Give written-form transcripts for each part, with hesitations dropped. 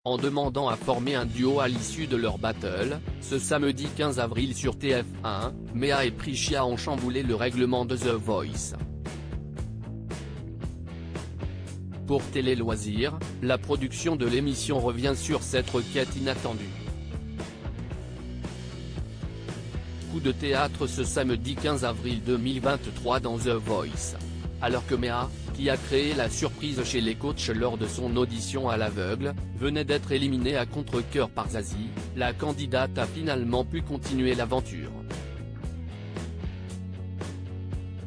en demandant à former un duo à l'issue de leur battle. Ce samedi 15 avril sur TF1, Méa et Priscilla ont chamboulé le règlement de The Voice. Pour Télé Loisirs, la production de l'émission revient sur cette requête inattendue. Coup de théâtre ce samedi 15 avril 2023 dans The Voice. Alors que Méa, qui a créé la surprise chez les coachs lors de son audition à l'aveugle, venait d'être éliminée à contre-cœur par Zazie, la candidate a finalement pu continuer l'aventure.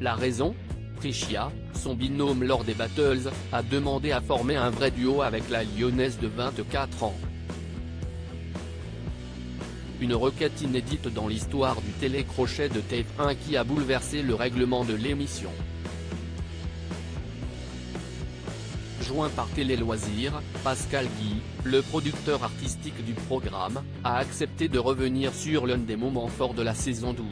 La raison ? Priscilla, son binôme lors des battles, a demandé à former un vrai duo avec la Lyonnaise de 24 ans. Une requête inédite dans l'histoire du télécrochet de TF1 qui a bouleversé le règlement de l'émission. Joint par Télé Loisirs, Pascal Guy, le producteur artistique du programme, a accepté de revenir sur l'un des moments forts de la saison 12.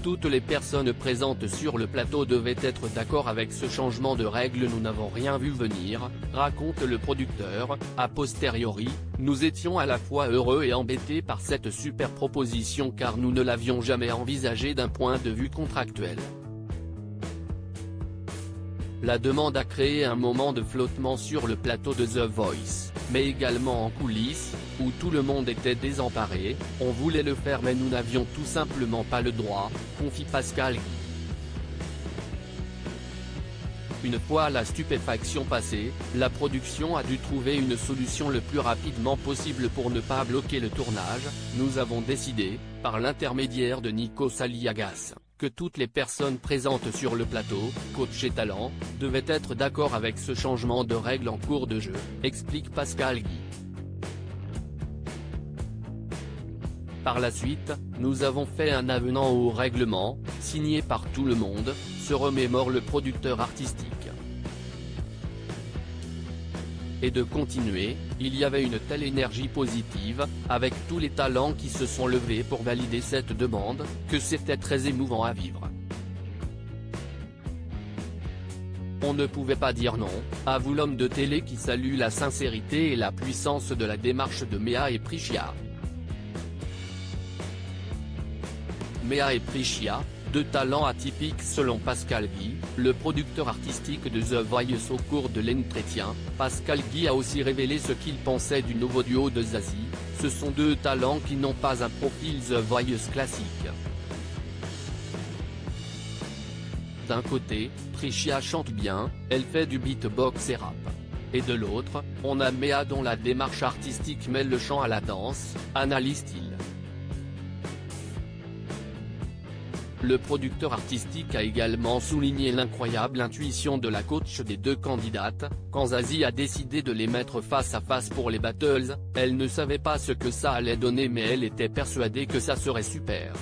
Toutes les personnes présentes sur le plateau devaient être d'accord avec ce changement de règle. Nous n'avons rien vu venir, raconte le producteur. A posteriori, nous étions à la fois heureux et embêtés par cette super proposition car nous ne l'avions jamais envisagée d'un point de vue contractuel. La demande a créé un moment de flottement sur le plateau de The Voice, mais également en coulisses, où tout le monde était désemparé. On voulait le faire mais nous n'avions tout simplement pas le droit, confie Pascal Guy. Une fois la stupéfaction passée, la production a dû trouver une solution le plus rapidement possible pour ne pas bloquer le tournage. Nous avons décidé, par l'intermédiaire de Nikos Aliagas, que toutes les personnes présentes sur le plateau, coach et talent, devaient être d'accord avec ce changement de règle en cours de jeu, explique Pascal Guy. Par la suite, nous avons fait un avenant au règlement, signé par tout le monde, se remémore le producteur artistique. Et de continuer, il y avait une telle énergie positive, avec tous les talents qui se sont levés pour valider cette demande, que c'était très émouvant à vivre. On ne pouvait pas dire non, avoue l'homme de télé qui salue la sincérité et la puissance de la démarche de Méa et Priscilla. Méa et Priscilla, deux talents atypiques selon Pascal Guy, le producteur artistique de The Voice. Au cours de l'entretien, Pascal Guy a aussi révélé ce qu'il pensait du nouveau duo de Zazie. Ce sont deux talents qui n'ont pas un profil The Voice classique. D'un côté, Priscilla chante bien, elle fait du beatbox et rap. Et de l'autre, on a Méa dont la démarche artistique mêle le chant à la danse, analyse-t-il. Le producteur artistique a également souligné l'incroyable intuition de la coach des deux candidates. Quand Zazie a décidé de les mettre face à face pour les battles, elle ne savait pas ce que ça allait donner mais elle était persuadée que ça serait super.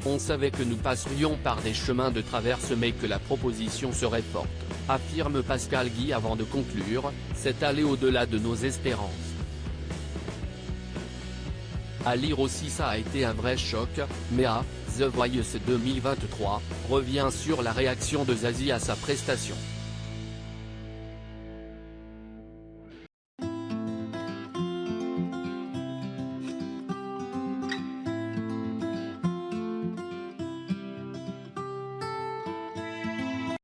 On savait que nous passerions par des chemins de traverse mais que la proposition serait forte, affirme Pascal Guy avant de conclure, c'est aller au-delà de nos espérances. À lire aussi ça a été un vrai choc. Méa, The Voice 2023, revient sur la réaction de Zazie à sa prestation.